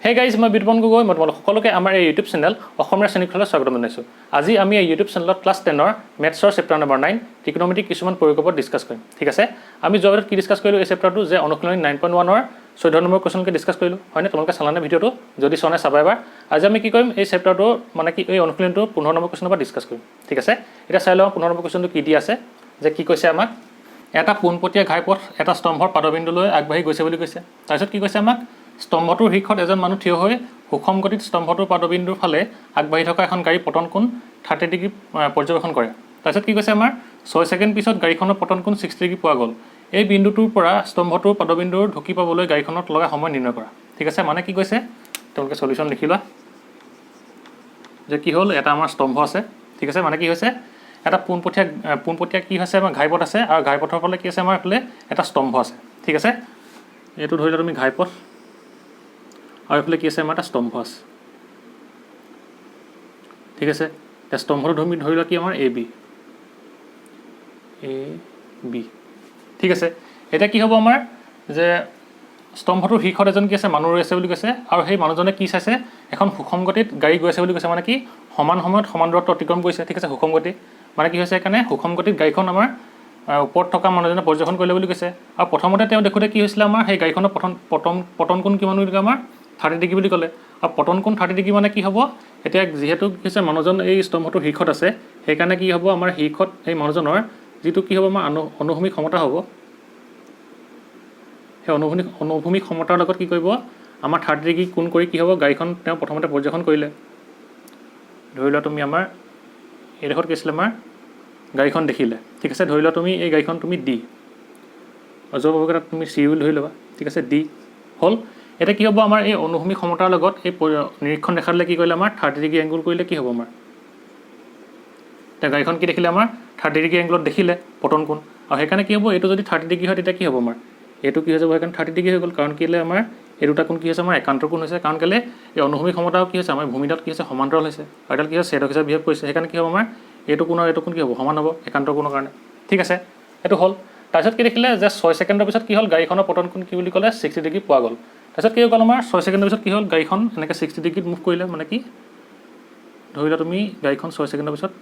Hey guys, মই বিতপন গগৈ। মই তোমালোক সকলোকে আমাৰ এই ইউটিউব চেনেল অসমীয়া শ্ৰেণীকোঠালৈ স্বাগত জনাইছোঁ। আজি আমি এই ইউটিউব চেনেলত ক্লাছ 10ৰ মেথছৰ চেপ্টাৰ নম্বৰ 9 ত্ৰিকোণমিতিক কিছুমান প্ৰয়োগৰ ওপৰত ডিছকাছ কৰিম। ঠিক আছে, আমি যোৱা ভিডিঅ'ত কি ডিছকাছ কৰিলোঁ এই চেপ্টাৰটো যে অনুশীলনী 9.1ৰ 14 নম্বৰ কুৱেশ্যনকে ডিছকাছ কৰিলোঁ, হয়নে? তোমালোকে চালানে ভিডিঅ'টো? যদি চোৱা নাই চাবা এবাৰ। আজি আমি কি কৰিম, এই চেপ্টাৰটো মানে কি এই অনুশীলনীটো 15 নম্বৰ কুৱেশ্যনৰ পৰা ডিছকাছ কৰিম। ঠিক আছে, এতিয়া চাই লওঁ 15 নম্বৰ কুৱেশ্যনটো কি দি আছে, যে কি কৈছে আমাক এটা পোনপটীয়া ঘাইপথ এটা স্তম্ভৰ পাদবিন্দুলৈ আগবাঢ়ি গৈছে বুলি কৈছে। তাৰপিছত কি কৈছে আমাক, স্তম্ভটোৰ শীৰ্ষত এজন মানুহ থিয় হৈ সুষম গতিত স্তম্ভটোৰ পাদবিন্দুৰ ফালে আগবাঢ়ি থকা এখন গাড়ী পতন কোণ 30 ডিগ্ৰী পৰ্যবেক্ষণ কৰে। তাৰপিছত কি কৈছে আমাৰ 6 ছেকেণ্ড পিছত গাড়ীখনৰ পতন কোণ 60 ডিগ্ৰী পোৱা গ'ল। এই বিন্দুটোৰ পৰা স্তম্ভটোৰ পাদবিন্দুৰ ঢুকি পাবলৈ গাড়ীখনত লগা সময় নিৰ্ণয় কৰা। ঠিক আছে, মানে কি কৈছে তেওঁলোকে সলিউশ্যন লিখি লোৱা যে কি হ'ল, এটা আমাৰ স্তম্ভ আছে। ঠিক আছে, মানে কি হৈছে এটা পোনপটীয়া কি হৈছে আমাৰ ঘাইপথ আছে, আৰু ঘাইপথৰ ফালে কি আছে আমাৰ এইফালে এটা স্তম্ভ আছে। ঠিক আছে, এইটো ধৰি লোৱা তুমি ঘাইপথ, আৰু এইফালে কি আছে আমাৰ এটা স্তম্ভ আছে। ঠিক আছে, এতিয়া স্তম্ভটো ধৰি লোৱা কি আমাৰ এ বি। ঠিক আছে, এতিয়া কি হ'ব আমাৰ যে স্তম্ভটোৰ শীৰ্ষত এজন কি আছে মানুহ ৰৈ আছে বুলি কৈছে, আৰু সেই মানুহজনে কি চাইছে, এখন সুষম গতিত গাড়ী গৈ আছে বুলি কৈছে, মানে কি সমান সময়ত সমান দূৰত্ব অতিক্ৰম কৰিছে। ঠিক আছে, সুষম গতি মানে কি হৈছে, সেইকাৰণে সুষম গতিত গাড়ীখন আমাৰ ওপৰত থকা মানুহজনে পৰ্যবেক্ষণ কৰিলে বুলি কৈছে। আৰু প্ৰথমতে তেওঁ দেখোঁতে কি হৈছিলে আমাৰ সেই গাড়ীখনৰ পতন কোণ কিমান বুলি ক'লে আমাৰ 30 ডিগ্ৰী বুলি ক'লে। আৰু পতন কোণ 30 ডিগ্ৰী মানে কি হ'ব, এতিয়া যিহেতু কি হৈছে মানুহজন এই স্তম্ভটোৰ শীৰ্ষত আছে, সেইকাৰণে কি হ'ব আমাৰ শীৰ্ষত এই মানুহজনৰ যিটো কি হ'ব আমাৰ অনুভূমিক ক্ষমতা হ'ব, সেই অনুভূমিক ক্ষমতাৰ লগত কি কৰিব আমাৰ 30 ডিগ্ৰী কোণ কৰি কি হ'ব, গাড়ীখন তেওঁ প্ৰথমতে পৰ্যবেক্ষণ কৰিলে। ধৰি লোৱা তুমি আমাৰ এইডোখৰত কি আছিলে আমাৰ গাড়ীখন দেখিলে। ঠিক আছে, ধৰি লোৱা তুমি এই গাড়ীখন তুমি ডি, অজৰভাৱে তাত তুমি চি বুলি ধৰি ল'বা। ঠিক আছে, ডি হ'ল। এতিয়া কি হ'ব আমাৰ এই অনুভূমিক ক্ষমতাৰ লগত এই নিৰীক্ষণ ৰেখা দিলে কি কৰিলে আমাৰ 30 ডিগ্ৰী এংগুল কৰিলে কি হ'ব আমাৰ, এতিয়া গাড়ীখন কি দেখিলে আমাৰ 30 ডিগ্ৰী এংগুলত দেখিলে পতন কোণ, আৰু সেইকাৰণে কি হ'ব এইটো যদি 30 ডিগ্ৰী হয় তেতিয়া কি হ'ব আমাৰ এইটো কি হৈ যাব, সেইকাৰণে 30 ডিগ্ৰী হৈ গ'ল। কাৰণ কেলৈ আমাৰ এই দুটা কোণ কি হৈছে আমাৰ একান্তৰ কোণ হৈছে, কাৰণ কেলৈ এই অনুভূমিক ক্ষমতাও কি হৈছে আমাৰ ভূমিডালত কি হৈছে সমান্তৰাল হৈছে, আৰু এডাল কি হৈছে ছেদক হিচাপে বিহেভ কৰিছে। সেইকাৰণে কি হ'ব আমাৰ এইটো কোণ আৰু এইটো কোণ কি হ'ব সমান হ'ব একান্তৰ কোণৰ কাৰণে। ঠিক আছে, এইটো হ'ল। তাৰপিছত কি দেখিলে যে 6 ছেকেণ্ডৰ পিছত কি হ'ল, গাড়ীখনৰ পতন কোণ কি বুলি ক'লে 60 ডিগ্ৰী পোৱা গ'ল। তাৰপিছত কি হৈ গ'ল আমাৰ 6 ছেকেণ্ডৰ পিছত কি হ'ল, গাড়ীখন এনেকৈ 60 ডিগ্ৰীত মুভ কৰিলে, মানে কি ধৰি লোৱা তুমি গাড়ীখন 6 ছেকেণ্ডৰ পিছত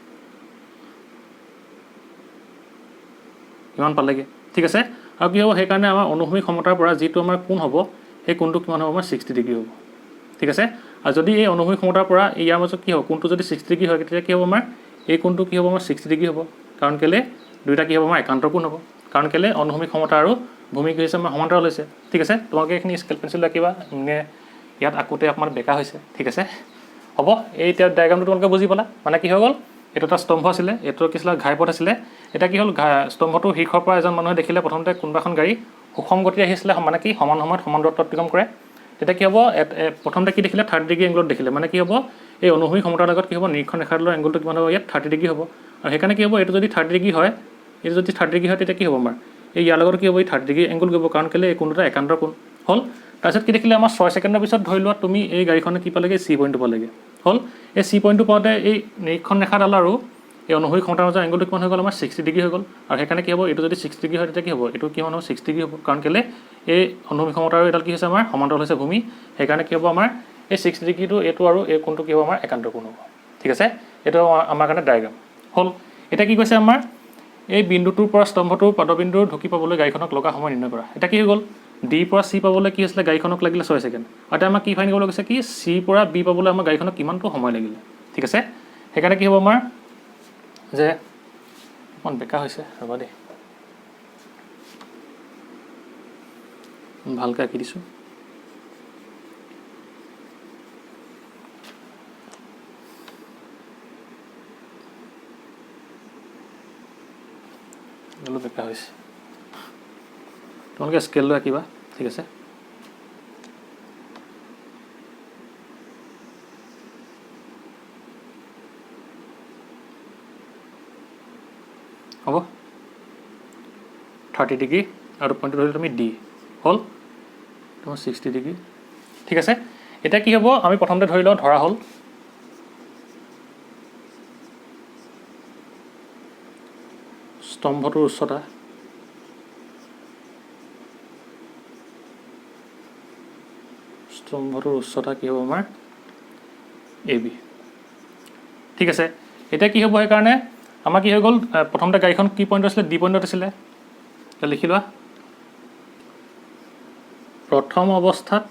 কিমান পালেগৈ। ঠিক আছে, আৰু কি হ'ব সেইকাৰণে আমাৰ অনুভূমিক ক্ষমতাৰ পৰা যিটো আমাৰ কোণ হ'ব, সেই কোণটো কিমান হ'ব আমাৰ 60 ডিগ্ৰী হ'ব। ঠিক আছে, আৰু যদি এই অনুভূমিক ক্ষমতাৰ পৰা ইয়াৰ মাজত কি হ'ব, কোণটো যদি 60 ডিগ্ৰী হয় তেতিয়া কি হ'ব আমাৰ এই কোণটো কি হ'ব আমাৰ 60 ডিগ্ৰী হ'ব। কাৰণ কেলৈ দুয়োটা কি হ'ব আমাৰ একান্তৰ কোণ হ'ব, কাৰণ কেলৈ অনুভূমিক ক্ষমতা আৰু ভূমি কি হৈছে আমাৰ সমান্তৰাল হৈছে। ঠিক আছে, তোমালোকে এইখিনি স্কেল পেঞ্চিল ৰাখিবা, মানে ইয়াত আকোতে অকণমান বেকা হৈছে। ঠিক আছে, হ'ব। এই এতিয়া ডায়েগ্ৰামটো তোমালোকে বুজি পালা, মানে কি হৈ গ'ল, এইটো এটা স্তম্ভ আছিলে, এইটো কি আছিলে ঘাইপথ আছিলে। এতিয়া কি হ'ল, স্তম্ভটোৰ শীৰ্ষৰ পৰা এজন মানুহে দেখিলে প্ৰথমতে কোনোবা এখন গাড়ী সুষম গতি আহিছিলে, মানে কি সমান সময়ত সমান দূৰত্ব অতিক্ৰম কৰে। তেতিয়া কি হ'ব, প্ৰথমতে কি দেখিলে 30 ডিগ্ৰী এংগুলত দেখিলে, মানে কি হ'ব এই অনুভূমিক ক্ষমতাৰ লগত কি হ'ব নিৰীক্ষণ ৰেখাডালৰ এংগুলটো কিমান হ'ব ইয়াত 30 ডিগ্ৰী হ'ব। আৰু সেইকাৰণে কি হ'ব এইটো যদি 30 ডিগ্ৰী হয়, এইটো যদি 30 ডিগ্ৰী হয় তেতিয়া কি হ'ব আমাৰ এই ইয়াৰ লগত কি হ'ব এই 30 ডিগ্ৰী এংগুল কৰিব, কাৰণ কেলৈ এই কোণটো একান্তৰ কোণ হ'ল। তাৰপিছত কি দেখিলে আমাৰ 6 ছেকেণ্ডৰ পিছত ধৰি লোৱা তুমি এই গাড়ীখনে কি পালেগৈ চি পইণ্টটো পালেগৈ হ'ল। এই চি পইণ্টটো পাওঁতে এই নিৰীক্ষণ ৰেখাডাল আৰু এই অনুভূমিক ক্ষমতাৰ মাজৰ এংগুলটো কিমান হৈ গ'ল আমাৰ 60 ডিগ্ৰী হৈ গ'ল। আৰু সেইকাৰণে কি হ'ব এইটো যদি 60 ডিগ্ৰী হয় তেতিয়া কি হ'ব এইটো কিমান হ'ব 60 ডিগ্ৰী হ'ব, কাৰণ কেলৈ এই অনুভূমিক ক্ষমতাৰ এডাল কি হৈছে আমাৰ সমান্তৰাল হৈছে ভূমি। সেইকাৰণে কি হ'ব আমাৰ এই 60 ডিগ্ৰীটো এইটো আৰু এই কোণটো কি হ'ব আমাৰ একান্তৰ কোণ হ'ব। ঠিক আছে, এইটো আমাৰ কাৰণে ডায়েগ্ৰাম হ'ল। এতিয়া কি কৈছে আমাৰ এই বিন্দুটোৰ পৰা স্তম্ভটোৰ পাদবিন্দুৰ ঢুকি পাবলৈ গাড়ীখনক লগা সময় নিৰ্ণয় কৰা। এতিয়া কি হৈ গ'ল, ডিৰ পৰা চি পাবলৈ কি হৈছিলে গাড়ীখনক লাগিলে 6 ছেকেণ্ড, আৰু এতিয়া আমাক কি ফাইন কৰিবলৈ কৈছে কি চিৰ পৰা বি পাবলৈ আমাৰ গাড়ীখনক কিমানটো সময় লাগিলে। ঠিক আছে, সেইকাৰণে কি হ'ব আমাৰ যে অকণ বেকা হৈছে, ৰ'বা দেই ভালকৈ আঁকি দিছোঁ। অলপ বেকা হৈছে, তোমালোকে স্কেল লৈ আঁকিবা। ঠিক আছে, হ'ব 30 ডিগ্ৰী আৰু পইণ্টটো ধৰিলে তুমি ডি হ'ল তোমাৰ 60 ডিগ্ৰী। ঠিক আছে, এতিয়া কি হ'ব আমি প্ৰথমতে ধৰি লওঁ ধৰা হ'ল স্তম্ভটোৰ উচ্চতা স্তম্ভটোৰ উচ্চতা কি হ'ব আমাৰ AB ঠিক আছে এতিয়া কি হ'ব সেইকাৰণে আমাৰ কি হৈ গ'ল প্ৰথমতে গাড়ীখন কি পইণ্ট আছিলে ডি পইণ্টত আছিলে লিখি লোৱা প্ৰথম অৱস্থাত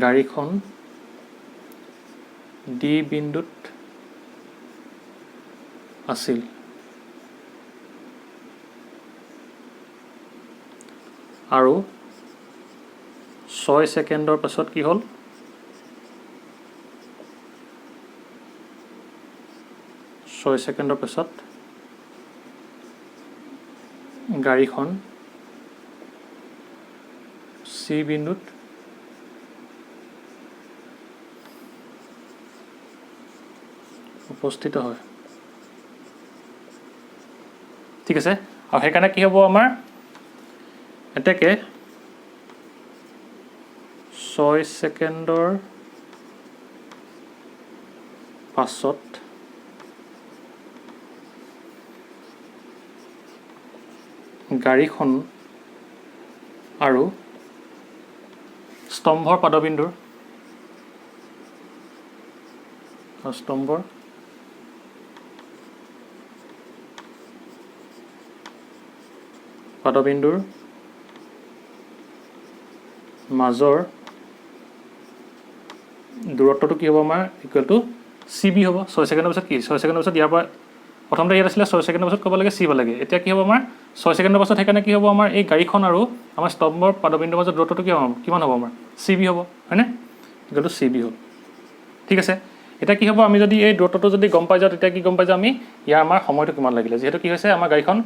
গাড়ীখন ডি বিন্দুত আছিল আৰু 6 ছেকেণ্ডৰ পাছত কি হ'ল 6 ছেকেণ্ডৰ পাছত গাড়ীখন চি বিন্দুত উপস্থিত হয় ঠিক আছে আৰু সেইকাৰণে কি হ'ব আমাৰ এতেকে 6 ছেকেণ্ডৰ পাছত গাড়ীখন আৰু স্তম্ভৰ পাদবিন্দুৰ স্তম্ভৰ পাদবিন্দুৰ মাজৰ দূৰত্বটো কি হ'ব আমাৰ ইকুৱেল টু CB হ'ব 6 ছেকেণ্ডৰ পিছত কি 6 ছেকেণ্ডৰ পিছত ইয়াৰ পৰা প্ৰথমতে ইয়াত আছিলে 6 ছেকেণ্ডৰ পিছত ক'ব লাগে C পালেগে এতিয়া কি হ'ব আমাৰ 6 ছেকেণ্ডৰ পাছত সেইকাৰণে কি হ'ব আমাৰ এই গাড়ীখন আৰু আমাৰ স্তম্ভৰ পাদবিন্দুৰ মাজত দূৰত্বটো কিমান হ'ব আমাৰ CB হ'ব হয়নে ইকুৱেল টু CB হ'ব ঠিক আছে এটা কি হ'ব আমি যদি এই দূৰত্বটো যদি গম পাই যাওঁ তেতিয়া কি গম পাই যাওঁ আমি ইয়াৰ আমাৰ সময়টো কিমান লাগিলে যেহেতু কি হৈছে আমাৰ গাড়ীখন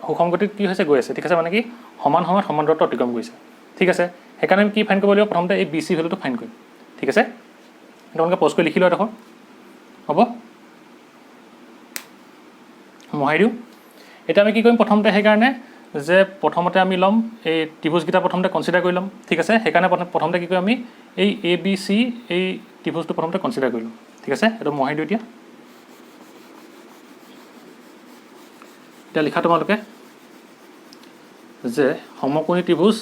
সুষম গতিত কি হৈছে গৈ আছে ঠিক আছে মানে কি সমান সময়ত সমান দূৰত্ব অতিক্ৰম কৰিছে ঠিক আছে সেইকাৰণে আমি কি ফাইন কৰিব লাগিব প্ৰথমতে এই BC ভেলুটো ফাইন কৰিম ঠিক আছে তোমালোকে প'জ কৰি লিখি লোৱা দেখোন হ'ব মহাই দিওঁ এতিয়া আমি কি কৰিম প্ৰথমতে সেইকাৰণে যে প্ৰথমতে আমি ল'ম এই ত্ৰিভুজকেইটা প্ৰথমতে কনচিডাৰ কৰি ল'ম ঠিক আছে সেইকাৰণে প্ৰথমতে কি কৰিম আমি এই ABC এই ত্ৰিভুজটো প্ৰথমতে কনচিডাৰ কৰি ল'ম ঠিক আছে এইটো মহাই দিওঁ এতিয়া লিখা তোমালোকে যে সমকোণী ত্ৰিভুজ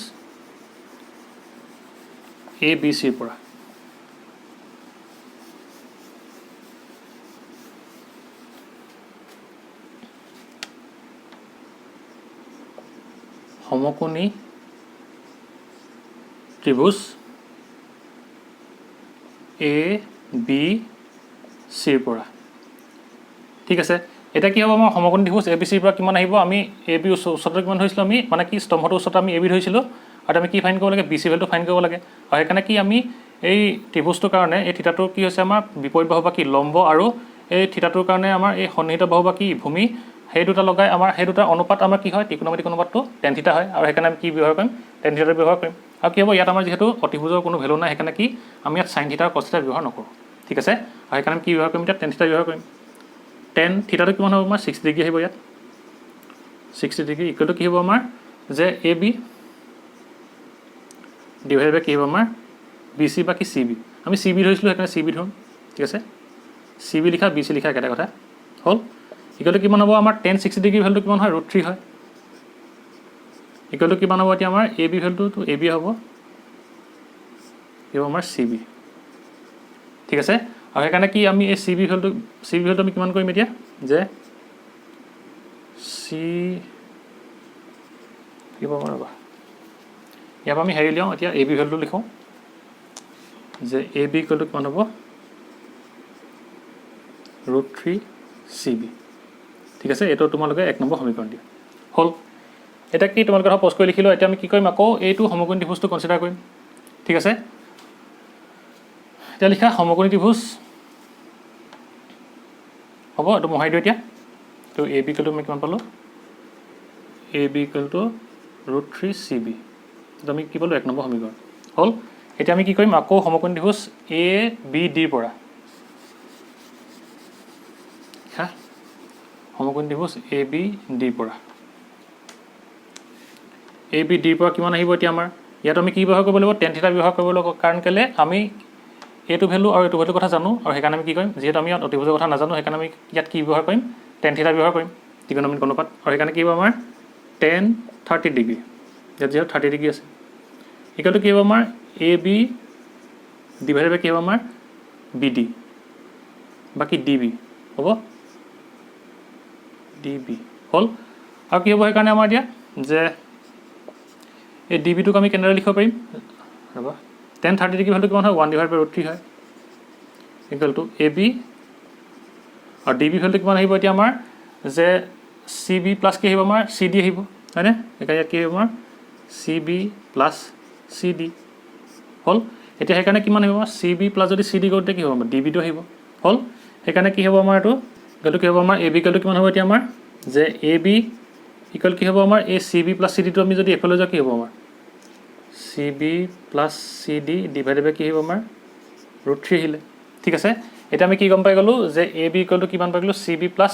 ABCৰ পৰা সমকোণী ত্ৰিভুজ ABCৰ পৰা ঠিক আছে এটা কি হ'ব আমাৰ সমকোণী ত্ৰিভুজ ABCৰ পৰা কিমান আহিব আমি AB উচ্চতা কিমান ধৰিছিলোঁ আমি মানে কি স্তম্ভটোৰ উচ্চতা আমি AB ধৰিছিলোঁ আৰু আমি কি ফাইন কৰিব লাগে BC ভেলুটো ফাইন কৰিব লাগে আৰু সেইকাৰণে কি আমি এই ত্ৰিভুজটোৰ কাৰণে এই থিতাটোৰ কি হৈছে আমাৰ বিপৰীত বাহু বা কি লম্ব আৰু এই থিতাটোৰ কাৰণে আমাৰ এই সন্নিহিত বাহু বা কি ভূমি সেই দুটা লগাই আমাৰ সেই দুটা অনুপাত আমাৰ কি হয় ত্ৰিকোণমিতিক অনুপাতটো tan থিতা হয় আৰু সেইকাৰণে আমি কি ব্যৱহাৰ কৰিম tan থিতাটো ব্যৱহাৰ কৰিম আৰু কি হ'ব ইয়াত আমাৰ যিহেতু অতিভুজৰ কোনো ভেলু নাই সেইকাৰণে কি আমি ইয়াত sin থিতা আৰু cos থিতা ব্যৱহাৰ নকৰোঁ ঠিক আছে আৰু সেইকাৰণে কি ব্যৱহাৰ কৰিম এতিয়া tan থিতা ব্যৱহাৰ কৰিম tan থিতাটো কিমান হ'ব আমাৰ 60 ডিগ্ৰী আহিব ইয়াত 60 ডিগ্ৰী ইকুৱেল টু কি হ'ব আমাৰ যে AB ডিভাইড বাই কি হ'ব আমাৰ BC বা কি CB আমি CB ধৰিছিলোঁ সেইকাৰণে CB ধৰোঁ ঠিক আছে CB লিখা BC লিখা একেটা কথা হ'ল ইকুৱেল টু কিমান হ'ব আমাৰ tan 60 ডিগ্ৰী ভেলুটো কিমান হয় √3 হয় ইকুৱেল টু কিমান হ'ব এতিয়া আমাৰ AB ভেলুটো AB হ'ব কি হ'ব আমাৰ CB ঠিক আছে আৰু সেইকাৰণে কি আমি এই CB ভেলুটো আমি কিমান কৰিম এতিয়া যে কি হ'ব আমাৰ ৰ'বা ইয়াৰ পৰা আমি হেৰি লিয়াওঁ এতিয়া AB ভেলুটো লিখোঁ যে AB ইকুৱেল টু কিমান হ'ব √3 CB ঠিক আছে এইটো তোমালোকে 1 নম্বৰ সমীকৰণ দিয়া হ'ল এটা কি তোমালোকে প'জ কৰি লিখিলোঁ এতিয়া আমি কি কৰিম আকৌ এইটো সমকোণী ত্ৰিভুজটো কনচিডাৰ কৰিম ঠিক আছে এতিয়া লিখা সমকোণী ত্ৰিভুজ হ'ব এইটো মহাই দিওঁ এতিয়া তো AB ইকুৱেল টু আমি কিমান পালোঁ AB ইকুৱেল টু √3 CB তো আমি কি পালোঁ 1 নম্বৰ সমীকৰণ হ'ল এতিয়া আমি কি কৰিম আকৌ সমকোণী ত্ৰিভুজ ABDৰ পৰা হা সমকোণী ত্ৰিভুজ ABDৰ পৰা কিমান আহিব এতিয়া আমাৰ ইয়াত আমি কি ব্যৱহাৰ কৰিব লাগিব tan থিতা ব্যৱহাৰ কৰিব লাগিব কাৰণ কেলে আমি এইটো ভেলু আৰু এইটো ভেলুৰ কথা জানো আৰু সেইকাৰণে আমি কি কৰিম যিহেতু আমি ইয়াত অতিভুজৰ কথা নাজানো সেইকাৰণে আমি ইয়াত কি ব্যৱহাৰ কৰিম tan থিতা ব্যৱহাৰ কৰিম ত্ৰিকোণমিতিক অনুপাত আৰু সেইকাৰণে কি হ'ব আমাৰ tan 30 ডিগ্ৰী ইয়াত যিহেতু 30 ডিগ্ৰী আছে ইকুৱেল টু কি হ'ব আমাৰ AB ডিভাইডেড বাই কি হ'ব আমাৰ BD বাকি DB হ'ব DB হ'ল আৰু কি হ'ব সেইকাৰণে আমাৰ এতিয়া যে এই DBটোক আমি কেনেদৰে লিখিব পাৰিম ৰ'বা tan 30 ডিগ্ৰী ভ্যালুটো কিমান হয় 1/√3 হয় ইকুৱেল টু AB আৰু DB ভ্যালুটো কিমান আহিব এতিয়া আমাৰ যে CB প্লাছ কি আহিব আমাৰ CD আহিব হয়নে সেইকাৰণে ইয়াত কি আহিব আমাৰ CB প্লাছ CD হ'ল এতিয়া সেইকাৰণে কিমান আহিব আমাৰ CB প্লাছ যদি CD কৰোঁতে কি হ'ব আমাৰ DBটো আহিব হ'ল সেইকাৰণে কি হ'ব আমাৰ এইটো গেলটো কি হ'ব আমাৰ AB গেলটো কিমান হ'ব এতিয়া আমাৰ যে AB ইকুৱেল কি হ'ব আমাৰ এই CB প্লাছ CDটো আমি যদি এফালে যাওঁ কি হ'ব আমাৰ CB প্লাছ CD ডিভাইডেড বাই কি আহিব আমাৰ √3 আহিলে ঠিক আছে এটা আমি কি গম পাই গলো যে AB ইকুৱেল টু কিমান পাই গলো CB প্লাছ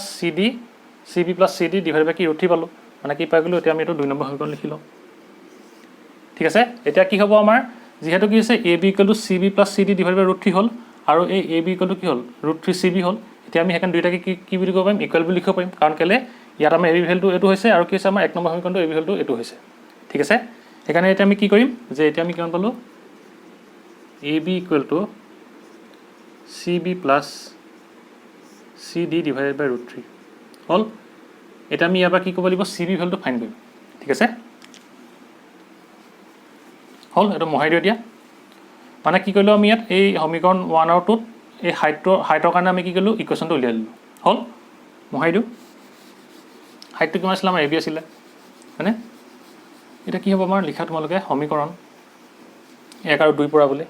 CD ডিভাইডেড বাই কি √3 পালো মানে কি পাই গলো এতিয়া আমি এইটো 2 নম্বৰ সমীকৰণ লিখি লওঁ ঠিক আছে এতিয়া কি হ'ব আমাৰ যেহেতু কি আছে AB equal to CB plus CD divided by √3 হ'ল আৰু এই AB ইকুৱেল টু কি হ'ল √3 CB হ'ল এতিয়া আমি হেকান দুইটাকে কি বুলি ক'ব পাৰিম ইকুৱেল বুলি লিখিব পাৰিম কাৰণ কেলে ইয়াত আমাৰ AB ভ্যালুটো এটো হৈছে আৰু কি আছে আমাৰ 1 নম্বৰ সমীকৰণটো AB ভ্যালুটো এটো হৈছে ঠিক আছে সেইকাৰণে এতিয়া আমি কি কৰিম যে এতিয়া আমি কিমান পালো AB equal to CB plus CD divided by √3 হ'ল এটা আমি ইয়াৰ পৰা কি কৰিব লাগিব CB ভ্যালুটো ফাইন্ড কৰিম ঠিক আছে হ'ল এটা মহাই দিও দিয়া মানে কি কৰিলো আমি ইয়াত এই সমীকৰণ 1 আৰু 2 এই হাইটৰ কাৰণে আমি কি কৰিলো ইকুৱেশ্যনটো উলিয়াই দিলো হ'ল মহাই দিও হাইটটো কিমান আছিল আমাৰ AB আছিল মানে এটা কি হ'ব আমাৰ লিখা তোমালোকে সমীকৰণ 1 আৰু 2 পৰা বুলি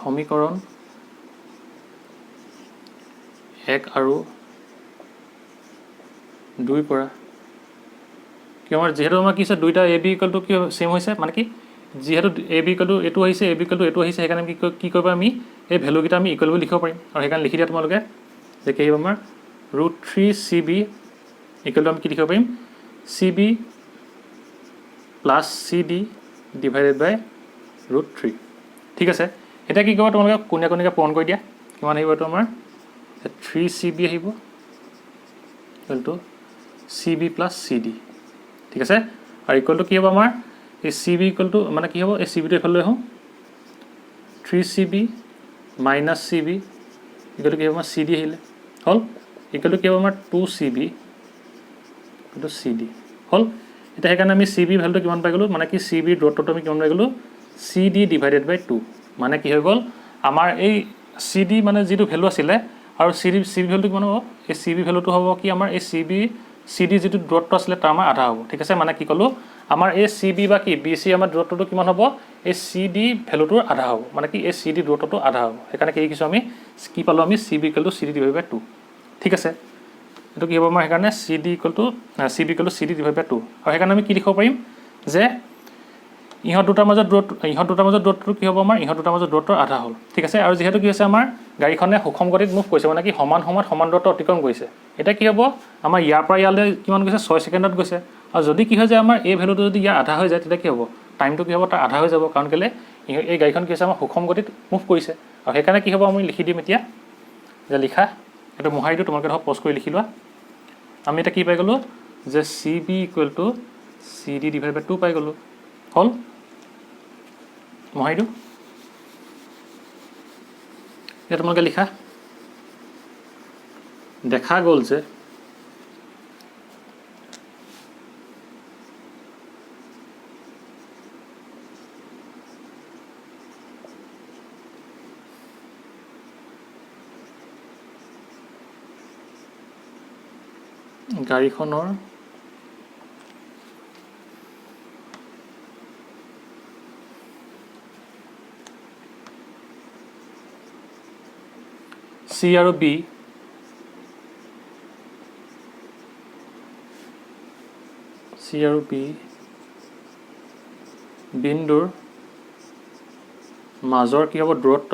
সমীকৰণ 1 আৰু 2 পৰা কি আমাৰ যেহেতু আমাৰ কি আছে দুইটা AB ইকুৱেল টু কি সেম হৈছে মানে কি যেহেতু AB ইকুৱেল টু এটো আহিছে AB ইকুৱেল টু এটো আহিছে সেইকাৰণে কি কৰিব আমি এই ভ্যালু কিটা আমি ইকুৱেল বুলি লিখিব পাৰিম আৰু সেইকাৰণে লিখি দিয়া তোমালোকে যে কি আহিব আমাৰ √3 CB ইকুৱেল টু আমি কি লিখিব পাৰিম CB plus CD divided by √3 ঠিক আছে এটা কি কৰিব তোমালোকে কোনে পূৰণ কৰি দিয়া কিমান আহিব তো আমাৰ 3 CB আহিব equal to CB plus CD ঠিক আছে আৰু ইকুৱেল টু কি হ'ব আমাৰ এই CB ইকুৱেল টু মানে কি হ'ব এই CB টো এফালে লৈ আহোঁ 3 CB minus CB equal to কি হ'ব আমাৰ CD আহিলে হ'ল ইকুৱেল টু কি হ'ব আমাৰ 2 CB ইকুৱেল টু CD হ'ল এতিয়া সেইকাৰণে আমি CB ভ্যালুটো কিমান পাই গ'লো মানে কি CB দূৰত্বটো আমি কিমান পাই গ'লো CD ডিভাইডেড বাই 2 মানে কি হৈ গ'ল আমাৰ এই CD মানে যিটো ভ্যালু আছিলে আৰু CB ভ্যালুটো কিমান হ'ব এই CB ভ্যালুটো হ'ব কি আমাৰ এই CD যেটো দূৰত্ব আছিল তাৰ আমাৰ আধা হ'ব ঠিক আছে মানে কি কলো আমাৰ এই CB বা কি BC আমাৰ দূৰত্বটো কিমান হ'ব এই CD ভ্যালুটোৰ আধা হ'ব মানে কি এই CD দূৰত্বটো আধা হ'ব সেইকাৰণে কি লিখিছো আমি কি পালো আমি CB = CD ডিভাইডেড বাই 2 ঠিক আছে এটো কি হ'ব আমাৰ সেইকাৰণে CB = CD ডিভাইডেড বাই 2 আৰু সেইকাৰণে আমি কি লিখিব পাৰিম যে ইহত দুটাৰ মাজত দূৰত্বটো কি হ'ব আমাৰ ইহত দুটাৰ মাজত দূৰত্বৰ আধা হ'ল ঠিক আছে আৰু যেহেতু কি হৈছে আমাৰ গাড়ীখনে সুষম গতিত মুভ কৰিছে মানে কি সমান দূৰত্ব অতিক্ৰম কৰিছে এটা কি হ'ব আমাৰ ইয়াৰ পৰা ইয়ালৈ কিমান গৈছে 6 ছেকেণ্ডত গৈছে আৰু যদি কি হয় যে আমাৰ এই ভ্যালুটো যদি ইয়াৰ আধা হৈ যায় তেতিয়া কি হ'ব টাইমটো কি হ'ব তাৰ আধা হৈ যাব কাৰণ কেলে এই গাড়ীখন কি হৈছে আমাৰ সুষম গতিত মুভ কৰিছে আৰু সেইকাৰণে কি হ'ব আমি লিখি দিম এতিয়া যে লিখা এটা মহাইটো তোমালোকে ধৰ পজ কৰি লিখি লোৱা আমি এটা কি পাই গলো যে CB = CD ডিভাইডেড বাই 2 পাই গলো হ'ল মহাইটো এটা তোমালোকে লিখা দেখা গ'ল যে গাড়ীখনৰ C আৰু B বিন্দুৰ মাজৰ কি হ'ব দূৰত্ব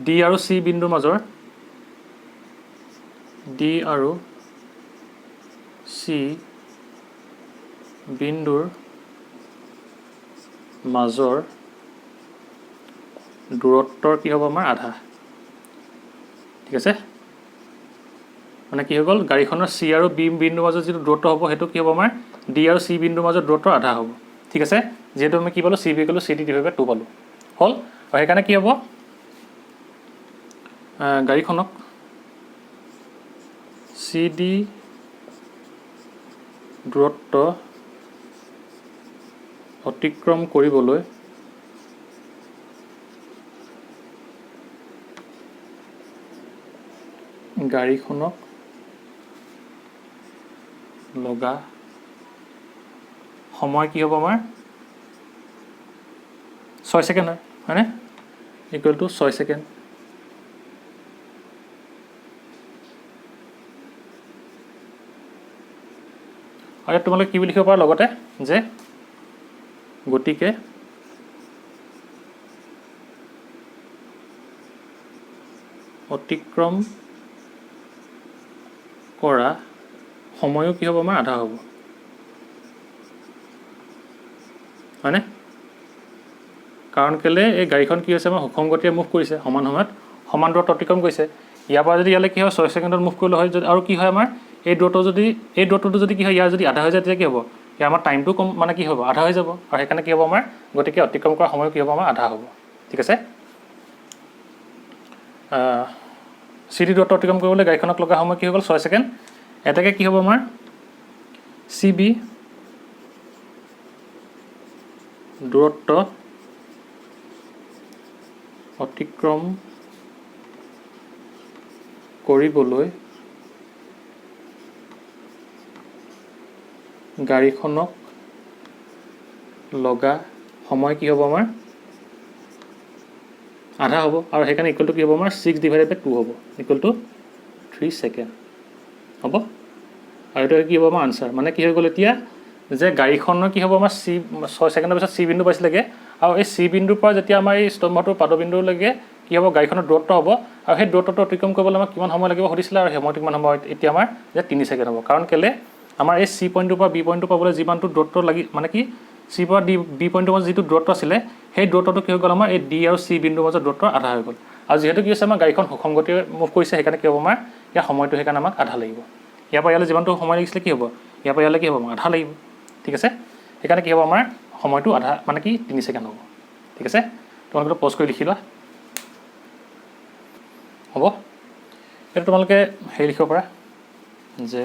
D আৰু C বিন্দুৰ মাজৰ D আৰু C বিন্দুৰ মাজৰ দূৰত্বৰ কি হ'ব আমাৰ আধা ঠিক আছে মানে কি হৈ গ'ল গাড়ীখনৰ চি আৰু বি বিন্দুৰ মাজত যিটো দূৰত্ব হ'ব সেইটো কি হ'ব আমাৰ ডি আৰু চি বিন্দুৰ মাজত দূৰত্বৰ আধা হ'ব ঠিক আছে যেহেতু আমি কি পালোঁ চি বি ক'লোঁ চি ডি ডিভাইড বাই 2 পালোঁ হ'ল আৰু সেইকাৰণে কি হ'ব গাড়ীখনক চি ডি দূৰত্ব অতিক্ৰম কৰিবলৈ গাড়ীখনক লগা সময় কি হ'ব আমাৰ 6 ছেকেণ্ড হয়নে ইকুৱেল টু 6 ছেকেণ্ড আৰু তোমালোকে কি বুলি লিখিব পাৰা লগতে যে গতিকে অতিক্ৰম কৰা সময়ো কি হ'ব আমাৰ আধা হ'ব হয়নে কাৰণ কেলে এই গাড়ীখন কি হৈছে আমাৰ সুষম গতিৰে মুভ কৰিছে সমান সময়ত সমান দূৰত্ব অতিক্ৰম কৰিছে ইয়াৰ পৰা যদি ইয়ালৈ কি হয় 6 ছেকেণ্ডত মুভ কৰিলে হয় আৰু কি হয় আমাৰ এই দূৰত্বটো যদি কি হয় ইয়াৰ যদি আধা হৈ যায় তেতিয়া কি হ'ব ইয়াৰ আমাৰ টাইমটো কম মানে কি হ'ব আধা হৈ যাব আৰু সেইকাৰণে কি হ'ব আমাৰ গতিকে অতিক্ৰম কৰা সময় কি হ'ব আমাৰ আধা হ'ব ঠিক আছে চি ডি দূৰত্ব অতিক্ৰম কৰিবলৈ গাড়ীখনক লগা সময় কি হৈ গ'ল 6 ছেকেণ্ড এটাকে কি হ'ব আমাৰ চি বি দূৰত্ব অতিক্ৰম কৰিবলৈ গাড়ীখনক লগা সময় কি হ'ব আমাৰ আধা হ'ব আৰু সেইকাৰণে ইকুৱেল টু কি হ'ব আমাৰ 6 ডিভাইডেড বাই 2 হ'ব ইকুৱেল টু 3 ছেকেণ্ড হ'ব আৰু এইটো কি হ'ব আমাৰ আনচাৰ মানে কি হৈ গ'ল এতিয়া যে গাড়ীখনৰ কি হ'ব আমাৰ 6 ছেকেণ্ডৰ পিছত চি বিন্দু পাইছিলেগৈ আৰু এই চি বিন্দুৰ পৰা যেতিয়া আমাৰ এই স্তম্ভটোৰ পাদবিন্দুলৈকে কি হ'ব গাড়ীখনৰ দূৰত্ব হ'ব আৰু সেই দূৰত্বটো অতিক্ৰম কৰিবলৈ আমাক কিমান সময় লাগিব সুধিছিলে আৰু সময়টো কিমান সময় এতিয়া আমাৰ যে 3 ছেকেণ্ড হ'ব কাৰণ কেলে আমাৰ এই চি পইণ্টটোৰ পৰা বি পইণ্টটো পাবলৈ যিমানটো দূৰত্ব লাগি মানে কি চি পৰা বি পইণ্টৰ মাজত যিটো দূৰত্ব আছিলে সেই দূৰত্বটো কি হৈ গ'ল আমাৰ এই ডি আৰু চি বিন্দুৰ মাজত দূৰত্ব আধা হৈ গ'ল আৰু যিহেতু কি হৈছে আমাৰ গাড়ীখন সুষম গতিৰে মুভ কৰিছে সেইকাৰণে কি হ'ব আমাৰ ইয়াৰ সময়টো সেইকাৰণে আমাক আধা লাগিব ইয়াৰ পৰা ইয়ালৈ যিমানটো সময় লাগিছিলে কি হ'ব ইয়াৰ পৰা ইয়ালৈ কি হ'ব আমাৰ আধা লাগিব ঠিক আছে সেইকাৰণে কি হ'ব আমাৰ সময়টো আধা মানে কি 3 ছেকেণ্ড হ'ব ঠিক আছে তোমালোকে পজ কৰি লিখি লোৱা হ'ব এইটো তোমালোকে হেৰি লিখিব পাৰা যে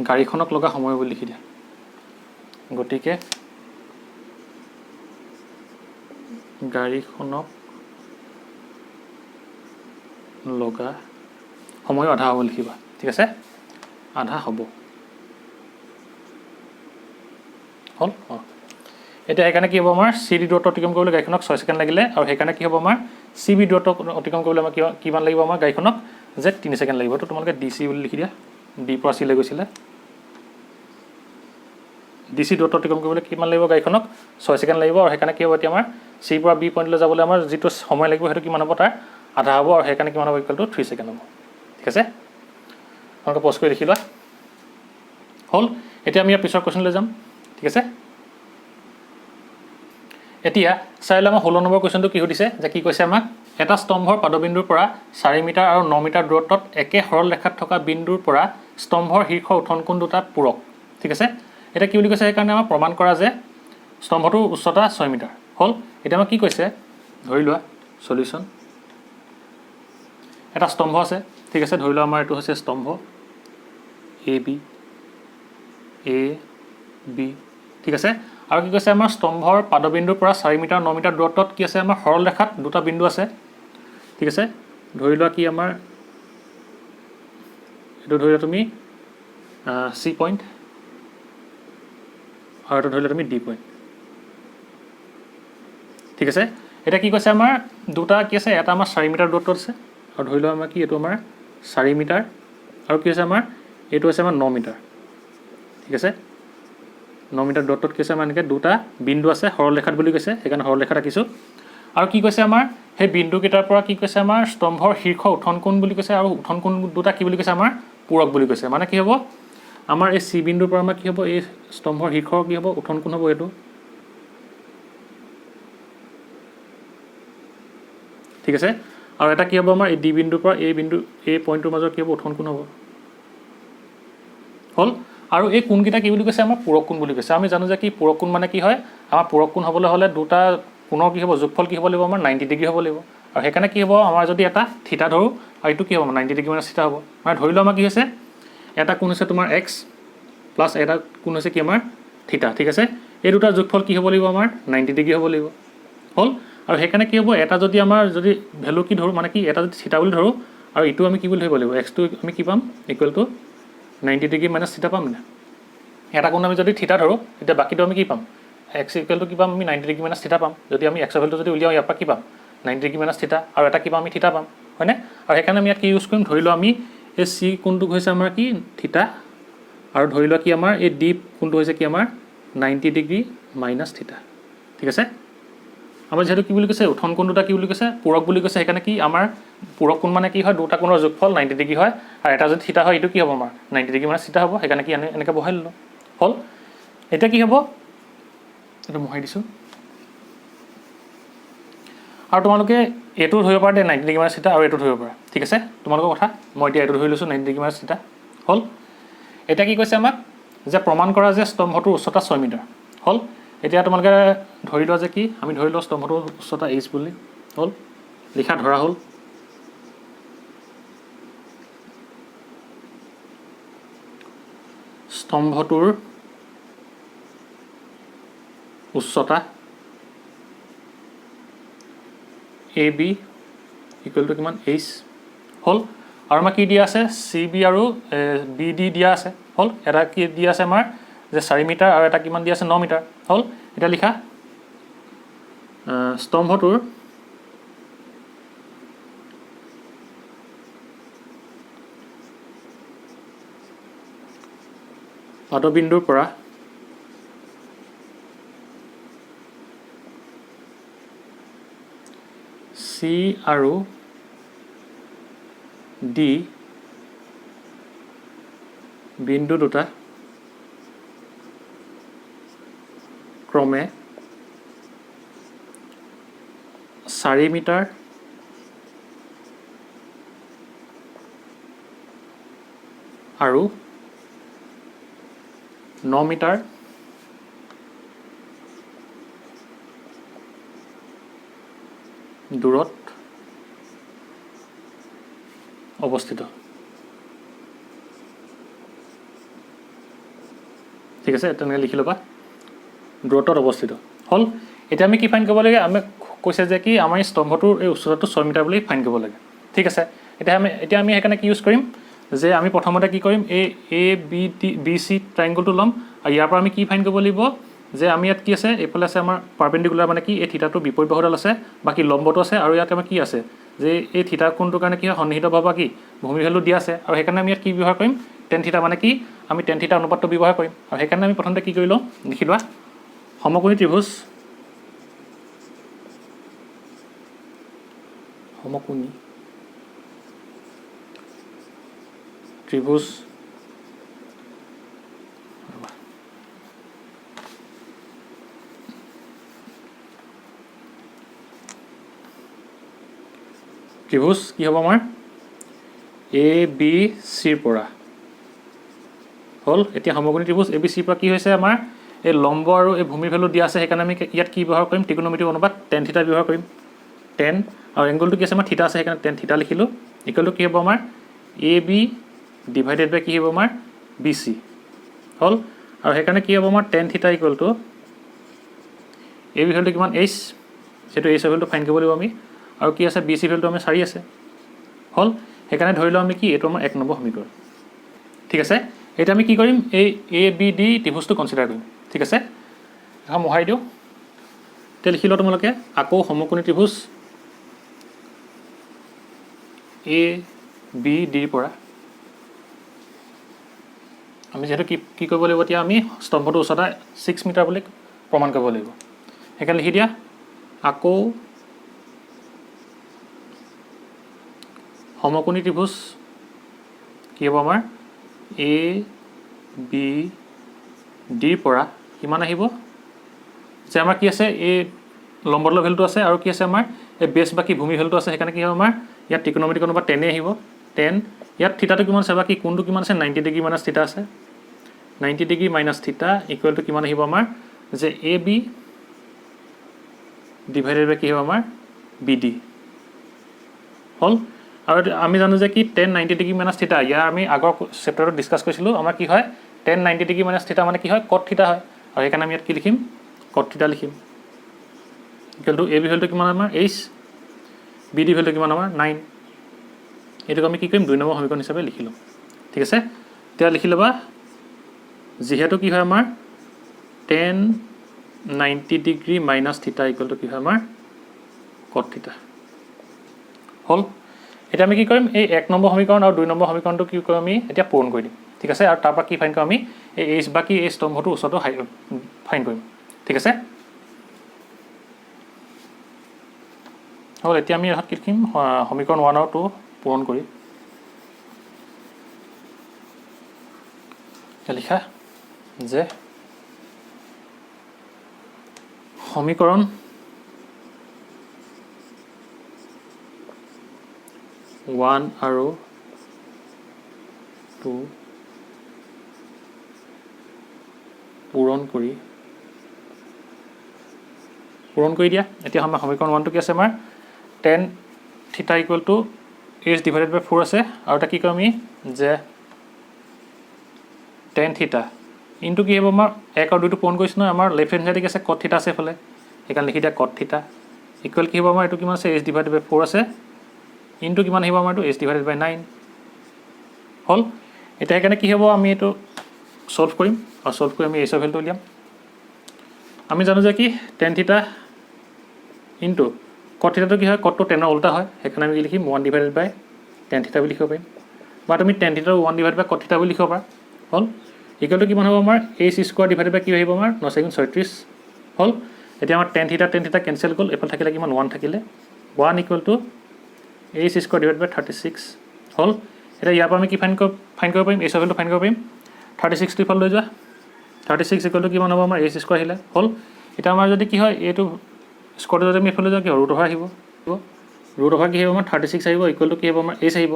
গাড়ীখনক লগা সময় বুলি লিখি দিয়া গতিকে গাড়ীখনক লগা সময়ো আধা হ'ব লিখিবা ঠিক আছে আধা হ'ব হ'ল এতিয়া সেইকাৰণে কি হ'ব আমাৰ চি ডি দূৰত্ব অতিক্ৰম কৰিবলৈ গাড়ীখনক 6 ছেকেণ্ড লাগিলে আৰু সেইকাৰণে কি হ'ব আমাৰ চি বি দূৰত্ব অতিক্ৰম কৰিবলৈ আমাৰ কিমান লাগিব আমাৰ গাড়ীখনক যে 3 ছেকেণ্ড লাগিব তো তোমালোকে ডি চি বুলি লিখি দিয়া ডি পৰা চি লৈ গৈছিলে ডি চি দূৰত্ব অতিক্ৰম কৰিবলৈ কিমান লাগিব গাড়ীখনক 6 ছেকেণ্ড লাগিব আৰু সেইকাৰণে কি হ'ব এতিয়া আমাৰ চি পৰা বি পইণ্টলৈ যাবলৈ আমাৰ যিটো সময় লাগিব সেইটো কিমান হ'ব তাৰ আধা হ'ব আৰু সেইকাৰণে কিমান হ'ব ইকুৱেল টু 3 ছেকেণ্ড হ'ব ঠিক আছে তোমালোকে পজ কৰি লিখি লোৱা হ'ল এতিয়া আমি ইয়াৰ পিছৰ কুৱেশ্যনলৈ যাম ঠিক আছে এতিয়া চাই লওঁ আমাৰ 16 নম্বৰ কুৱেশ্যনটো কি সুধিছে যে কি কৈছে আমাক এটা স্তম্ভৰ পাদবিন্দুৰ পৰা 4 মিটাৰ আৰু 9 মিটাৰ দূৰত্বত একে সৰল ৰেখাত থকা বিন্দুৰ পৰা স্তম্ভৰ শীৰ্ষ উঠন কোণ দুটা পূৰক ঠিক আছে এটা কি বুলি কৈছে সেইকাৰণে আমাৰ প্ৰমাণ কৰা যে স্তম্ভটোৰ উচ্চতা 6 মিটাৰ হ'ল এতিয়া আমাক কি কৈছে ধৰি লোৱা সলিউশ্যন এটা স্তম্ভ আছে ঠিক আছে ধৰি লোৱা আমাৰ এইটো হৈছে স্তম্ভ এ বি ঠিক আছে আৰু কি কৈছে আমাৰ স্তম্ভৰ পাদবিন্দুৰ পৰা 4 মিটাৰ 9 মিটাৰ দূৰত্বত কি আছে আমাৰ সৰল ৰেখাত দুটা বিন্দু আছে ঠিক আছে ধৰি লোৱা কি আমাৰ এইটো ধৰি লোৱা তুমি চি পইণ্ট আৰু এইটো ধৰি লোৱা তুমি ডি পইণ্ট ঠিক আছে এটা কি কৈছে আমাৰ দুটা কি আছে এটা আমাৰ 4 মিটাৰ দূৰত্বত আছে আৰু ধৰি লোৱা আমাৰ কি এইটো আমাৰ 4 মিটাৰ আৰু কি আছে আমাৰ এইটো আছে আমাৰ 9 মিটাৰ ঠিক আছে 9 মিটাৰ দূৰত্বত কি আছে আমাৰ এনেকৈ দুটা বিন্দু আছে সৰল ৰেখাত বুলি কৈছে সেইকাৰণে সৰল ৰেখা ৰাখিছোঁ আৰু কি কৈছে আমাৰ সেই বিন্দুকেইটাৰ পৰা কি কৈছে আমাৰ স্তম্ভৰ শীৰ্ষ উঠন কোণ বুলি কৈছে আৰু উঠন কোণ দুটা কি বুলি কৈছে আমাৰ পূৰক বুলি কৈছে মানে কি হ'ব আমাৰ এই চি বিন্দুৰ পৰা আমাৰ কি হ'ব এই স্তম্ভৰ শীৰ্ষৰ কি হ'ব উঠন কোণ হ'ব এইটো ঠিক আছে আৰু এটা কি হ'ব আমাৰ এই ডি বিন্দুৰ পৰা এই পইণ্টটোৰ মাজত কি হ'ব উৎসন কোণ হ'ব হ'ল আৰু এই কোণকেইটা কি বুলি কৈছে আমাৰ পূৰক কোণ বুলি কৈছে আমি জানো যে কি পূৰক কোণ মানে কি হয় আমাৰ পূৰক কোণ হ'বলৈ হ'লে দুটা কোণৰ কি হ'ব যোগফল কি হ'ব লাগিব আমাৰ 90 ডিগ্ৰী হ'ব লাগিব আৰু সেইকাৰণে কি হ'ব আমাৰ যদি এটা থিতা ধৰোঁ আৰু এইটো কি হ'ব 90 ডিগ্ৰী মানে থিতা হ'ব মানে ধৰি লওঁ আমাৰ কি হৈছে এটা কোণ হৈছে তোমাৰ x প্লাছ এটা কোণ হৈছে কি আমাৰ থিতা ঠিক আছে এই দুটা যোগফল কি হ'ব লাগিব আমাৰ 90 ডিগ্ৰী হ'ব লাগিব হ'ল আৰু সেইকাৰণে কি হ'ব এটা যদি আমাৰ যদি ভ্যালু কি ধৰোঁ মানে কি এটা যদি থিতা বুলি ধৰোঁ আৰু ইটো আমি কি বুলি ধৰিব লাগিব x টো আমি কি পাম ইকুৱেল টু 90 ডিগ্ৰী মাইনাছ থিতা পাম না এটা কোণ আমি যদি থিতা ধৰোঁ তেতিয়া বাকীটো আমি কি পাম x ইকুৱেল টু কি পাম আমি 90 ডিগ্ৰী মাইনাছ থিতা পাম যদি আমি x ৰ ভ্যালুটো যদি উলিয়াওঁ ইয়াৰ পৰা কি পাম 90 ডিগ্ৰী মাইনাছ থিতা আৰু এটা কি পাম আমি থিতা পাম হয়নে আৰু সেইকাৰণে আমি ইয়াত কি ইউজ কৰিম ধৰি লওঁ আমি এই c কোণটো হৈছে আমাৰ কি থিতা আৰু ধৰি লোৱা কি আমাৰ এই d কোণটো হৈছে কি আমাৰ 90 ডিগ্ৰী মাইনাছ থিতা ঠিক আছে আমাৰ যেহেতু কি বুলি কৈছে উঠন কোণ দুটা কি বুলি কৈছে পূৰক বুলি কৈছে সেইকাৰণে কি আমাৰ পূৰক কোণ মানে কি হয় দুটা কোণৰ যোগফল 90 ডিগ্ৰী হয় আৰু এটা যদি থিতা হয় এইটো কি হ'ব আমাৰ 90 ডিগ্ৰী মাইনাছ থিতা হ'ব সেইকাৰণে কি এনেকৈ বহাই ল'লোঁ হ'ল এতিয়া কি হ'ব এইটো মোহাই দিছোঁ আৰু তোমালোকে এইটো ধৰিব পাৰা দে 90 ডিগ্ৰী মাইনাছ থিতা আৰু এইটো ধৰিব পাৰা ঠিক আছে তোমালোকৰ কথা মই এতিয়া এইটো ধৰি লৈছোঁ 90 ডিগ্ৰী মাইনাছ থিতা হ'ল এতিয়া কি কৈছে আমাক যে প্ৰমাণ কৰা যে স্তম্ভটোৰ উচ্চতা 6 মিটাৰ হ'ল এতিয়া তোমালোকে ধৰি লোৱা যে কি আমি ধৰি লওঁ স্তম্ভটোৰ উচ্চতা h বুলি হ'ল লিখা ধৰা হ'ল স্তম্ভটোৰ উচ্চতা এ বি ইকুৱেল টু কিমান h হ'ল আৰু আমাৰ কি দিয়া আছে চি বি আৰু বি ডি দিয়া আছে হ'ল এটা কি দিয়া আছে আমাৰ যে 4 মিটাৰ আৰু এটা কিমান দিয়া আছে 9 মিটাৰ হ'ল এটা লিখা স্তম্ভটোৰ পাদবিন্দুৰ পৰা চি আৰু ডি বিন্দু দুটা ক্ৰমে 4 মিটাৰ আৰু 9 মিটাৰ দূৰত অৱস্থিত ঠিক আছে তেনেকৈ লিখি ল'বা দূৰত্বত অৱস্থিত হ'ল এতিয়া আমি কি ফাইন কৰিব লাগে আমি কৈছে যে কি আমাৰ স্তম্ভটোৰ এই উচ্চতাটো 6 মিটাৰ বুলি ফাইন কৰিব লাগে ঠিক আছে এতিয়া আমি সেইকাৰণে কি ইউজ কৰিম যে আমি প্ৰথমতে কি কৰিম এই এ বি চি ট্ৰাইংগলটো ল'ম আৰু ইয়াৰ পৰা আমি কি ফাইন কৰিব লাগিব যে আমি ইয়াত কি আছে এইফালে আছে আমাৰ পাৰপেণ্ডিকুলাৰ মানে কি এই থিতাটো বিপৰীত বাহুডাল আছে বাকী লম্বটো আছে আৰু ইয়াত আমাৰ কি আছে যে এই থিতা কোণটোৰ কাৰণে কি হয় সন্নিহিত ভাৱ কি ভূমি ভ্যালু দিয়া আছে আৰু সেইকাৰণে আমি ইয়াত কি ব্যৱহাৰ কৰিম টেন থিতা মানে কি আমি টেন থিতা অনুপাতটো ব্যৱহাৰ কৰিম আৰু সেইকাৰণে আমি প্ৰথমতে কি কৰি লওঁ লিখি লোৱা সমকোণী ত্ৰিভুজ সমকোণী ত্ৰিভুজ ত্ৰিভুজ কি হ'ব আমাৰ এ বি চিৰ পৰা হ'ল এতিয়া সমকোণী ত্ৰিভুজ এ বি চিৰ পৰা কি হৈছে আমাৰ এই লম্ব আৰু এই ভূমিৰ ভ্যালু দিয়া আছে সেইকাৰণে আমি ইয়াত কি ব্যৱহাৰ কৰিম ত্ৰিকোণমিতিক অনুপাত টেন থিতা ব্যৱহাৰ কৰিম টেন আৰু এংগলটো কি আছে আমাৰ থিতা আছে সেইকাৰণে টেন থিতা লিখিলোঁ ইকুৱেলটো কি হ'ব আমাৰ এ বি ডিভাইডেড বাই কি হ'ব আমাৰ বি চি হ'ল আৰু সেইকাৰণে কি হ'ব আমাৰ tan theta equal to A B ভ্যালুটো কিমান এইচ সেইটো এইচৰ ভ্যালুটো ফাইন কৰিব লাগিব আমি আৰু কি আছে বি চি ভ্যালুটো আমাৰ 4 আছে হ'ল সেইকাৰণে ধৰি লওঁ আমি কি এইটো আমাৰ 1 নম্বৰ সমীকৰণ ঠিক আছে এতিয়া আমি কি কৰিম এই এ বি ডি ত্ৰিভুজটো কনচিডাৰ কৰিম ঠিক আছে এখন মোহাৰি দিওঁ এতিয়া লিখি লওঁ তোমালোকে আকৌ সমকোণী ত্ৰিভুজ এ বি ডিৰ পৰা আমি যেহেতু কি কৰিব লাগিব এতিয়া আমি স্তম্ভটোৰ উচ্চতা 6 মিটাৰ বুলি প্ৰমাণ কৰিব লাগিব সেইকাৰণে লিখি দিয়া আকৌ সমকোণী ত্ৰিভুজ কি হ'ব আমাৰ এ বি ডিৰ পৰা কিমান আহিব যে আমাৰ কি আছে এই লম্বদলৰ ভ্যালুটো আছে আৰু কি আছে আমাৰ এই বেছ বা কি ভূমি ভেলুটো আছে সেইকাৰণে কি হ'ব আমাৰ ইয়াত ত্ৰিকোণমিতি কোণৰ পৰা 10 আহিব 10 ইয়াত থিতাটো কিমান আছে বা কি কোণটো কিমান আছে 90 ডিগ্ৰী মাইনাছ থিতা আছে 90 ডিগ্ৰী মাইনাছ থিতা ইকুৱেল টু কিমান আহিব আমাৰ যে এ বি ডিভাইডেড বাই কি হ'ব আমাৰ বি ডি হ'ল আৰু আমি জানো যে কি 10 90 ডিগ্ৰী মাইনাছ থিতা ইয়াৰ আমি আগৰ চেপ্টাৰত ডিছকাছ কৰিছিলোঁ আমাৰ কি হয় 10 90 ডিগ্ৰী মাইনাছ থিতা মানে কি হয় কট থিতা হয় আৰু সেইকাৰণে আমি ইয়াত কি লিখিম কট থিতা লিখিম ইকুৱেল টু এ বি ভেলুটো কিমান আমাৰ এইচ বি ডি ভেলুটো কিমান আমাৰ 9 এইটোক আমি কি কৰিম 2 নম্বৰ সমীকৰণ হিচাপে লিখি ল'ম ঠিক আছে এতিয়া লিখি ল'বা যিহেতু কি হয় আমাৰ 10 90 ডিগ্ৰী মাইনাছ থিতা ইকুৱেল টু কি হয় আমাৰ কট থিতা হ'ল এতিয়া আমি কি কৰিম এই 1 নম্বৰ সমীকৰণ আৰু 2 নম্বৰ সমীকৰণটো কি কৰিম আমি এতিয়া পূৰণ কৰি দিম ঠিক আছে আৰু তাৰ পৰা কি ফাইন কৰিম আমি এই এইচ বা কি এই স্তম্ভটো ওচৰটো ফাইন কৰিম ঠিক আছে হ'ল এতিয়া আমি ইয়াত কি লিখিম সমীকৰণ 1 আৰু 2 পূৰণ কৰি লিখা যে সমীকৰণ 1 আৰু 2 পূৰণ কৰি দিয়া এতিয়া আমাৰ সমীকৰণ 1টো কি আছে আমাৰ 10 থিতা ইকুৱেল টু এইচ ডিভাইডেড বাই 4 আছে আৰু এটা কি কৰিম আমি যে 10 থিতা ইনটু কি হ'ব আমাৰ 1 আৰু 2টো পূৰণ কৰিছোঁ নহয় আমাৰ লেফ্ট হেণ্ড চাইডে আছে কট থিতা আছে এইফালে সেইকাৰণে লিখি দিয়া কট থিতা ইকুৱেল কি হ'ব আমাৰ এইটো কিমান আছে এইচ ডিভাইডেড বাই 4 আছে ইনটু কিমান আহিব আমাৰ এইটো এইচ ডিভাইডেড বাই 9 হ'ল এতিয়া সেইকাৰণে কি হ'ব আমি এইটো সলভ কৰিম আৰু সলভ কৰি আমি এইচৰ ভেলুটো উলিয়াম আমি জানো যে কি 10 থিতা ইনটু কট থিতাটো কি হয় কটটো 10ৰ উল্টা হয় সেইকাৰণে আমি কি লিখিম 1 ডিভাইডেড বাই 10 থিতা বুলি লিখিব পাৰিম বা তুমি 10 থিতাৰ 1 ডিভাইডেড বাই কট থিতা বুলি লিখিব পাৰা হ'ল ইকুৱেল টু কিমান হ'ব আমাৰ এইচ স্কোৱাৰ ডিভাইডেড বাই কি আহিব আমাৰ 9 × 36 হ'ল এতিয়া আমাৰ 10 থিতা কেনচেল গ'ল এইফালে থাকিলে কিমান 1 থাকিলে 1 equal to H square divided by 36 হ'ল এতিয়া ইয়াৰ পৰা আমি কি ফাইন কৰিব পাৰিম এইচৰ ভেলুটো ফাইন কৰিব পাৰিম 36 টো ইফালে লৈ যোৱা 36 ইকুৱেল টু কিমান হ'ব আমাৰ এইচ স্কোৱাৰ আহিলে হ'ল এতিয়া আমাৰ যদি কি হয় এইটো স্কোৱাৰটো যদি আমি এইফালে যাওঁ কি ৰুট অভাৰ আহিব ৰুট অভাৰ কি আহিব আমাৰ 36 আহিব ইকুৱেল টু কি হ'ব আমাৰ এইচ আহিব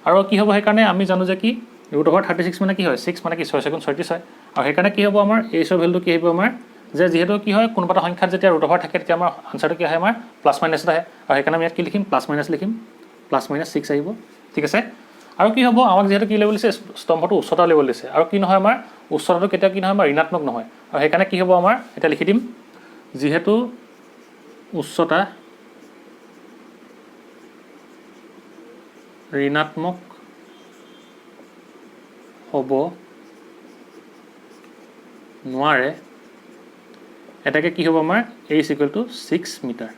আৰু কি হ'ব সেইকাৰণে আমি জানো যে কি ৰুট অভাৰ 36 মানে কি হয় 6 মানে কি 6 × 36 হয় আৰু সেইকাৰণে কি হ'ব আমাৰ এইচৰ ভেলুটো কি আহিব আমাৰ যে যিহেতু কি হয় কোনোবা এটা সংখ্যাত যেতিয়া ৰুট অভাৰ থাকে তেতিয়া আমাৰ আনচাৰটো কি আহে আমাৰ প্লাছ মাইনাছ আহে আৰু সেইকাৰণে আমি ইয়াত কি লিখিম প্লাছ মাইনাছ লিখিম প্লাছ মাইনাছ 6 আহিব ঠিক আছে আৰু কি হ'ব আমাক যিহেতু কি লেভেল দিছে স্তম্ভটো উচ্চতা লেভেল দিছে আৰু কি নহয় আমাৰ উচ্চতাটো কেতিয়াও কি নহয় আমাৰ ঋণাত্মক নহয় আৰু সেইকাৰণে কি হ'ব আমাৰ এতিয়া লিখি দিম যিহেতু উচ্চতা ঋণাত্মক হ'ব নোৱাৰে এটাকে কি হ'ব আমাৰ এইচ ইকুৱেল টু 6 মিটাৰ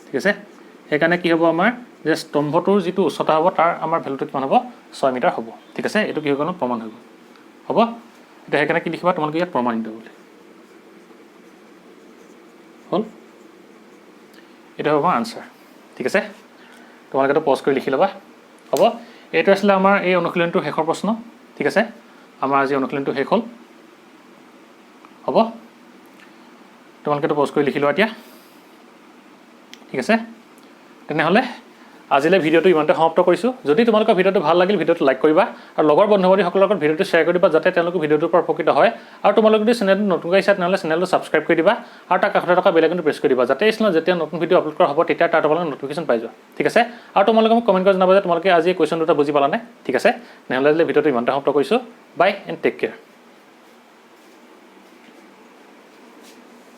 ঠিক আছে সেইকাৰণে কি হ'ব আমাৰ যে স্তম্ভটোৰ যিটো উচ্চতা হ'ব তাৰ আমাৰ ভেলুটো কিমান হ'ব 6 মিটাৰ হ'ব ঠিক আছে এইটো কি হৈ গ'ল প্ৰমাণ হৈ গ'ল হ'ব এতিয়া সেইকাৰণে কি লিখিবা তোমালোকে ইয়াত প্ৰমাণিত বুলি হ'ল এটা হ'ব আমাৰ আনচাৰ ঠিক আছে তোমালোকে এইটো পজ কৰি লিখি ল'বা হ'ব এইটো আছিলে আমাৰ এই অনুশীলনটোৰ শেষৰ প্ৰশ্ন ঠিক আছে আমাৰ আজি অনুশীলনটো শেষ হ'ল হ'ব তোমালোকে এইটো পজ কৰি লিখি লোৱা এতিয়া ঠিক আছে তেনেহ'লে আজিলৈ ভিডিঅ'টো ইমানতে সমাপ্ত কৰিছোঁ যদি তোমালোকৰ ভিডিঅ'টো ভাল লাগিল ভিডিঅ'টো লাইক কৰিবা আৰু লগৰ বন্ধু বান্ধৱীসকলৰ লগত ভিডিঅ'টো শ্বেয়াৰ কৰি দিবা যাতে তেওঁলোকে ভিডিঅ'টোৰ পৰা উপকৃত হয় আৰু তোমালোকে যদি চেনেলটো নতুনকৈ আহিছা তেনেহ'লে চেনেলটো ছাবস্ক্ৰাইব কৰি দিবা আৰু তাৰ কাষতে থকা বেল আইকনটো প্ৰেছ কৰি দিবা যাতে এই চেনেলত যেতিয়া নতুন ভিডিঅ' আপলোড কৰা হ'ব তেতিয়া তাৰ তোমালোকে নটিফিকেশ্যন পাই যোৱা ঠিক আছে আৰু তোমালোকে মোক কমেণ্ট কৰি জনাবা যে তোমালোকে আজি এই কুৱেশ্যন দুটা বুজি পালানে ঠিক আছে তেনেহ'লে ভিডিঅ'টো ইমানতে সমাপ্ত কৰিছোঁ বাই এণ্ড টেক কেয়াৰ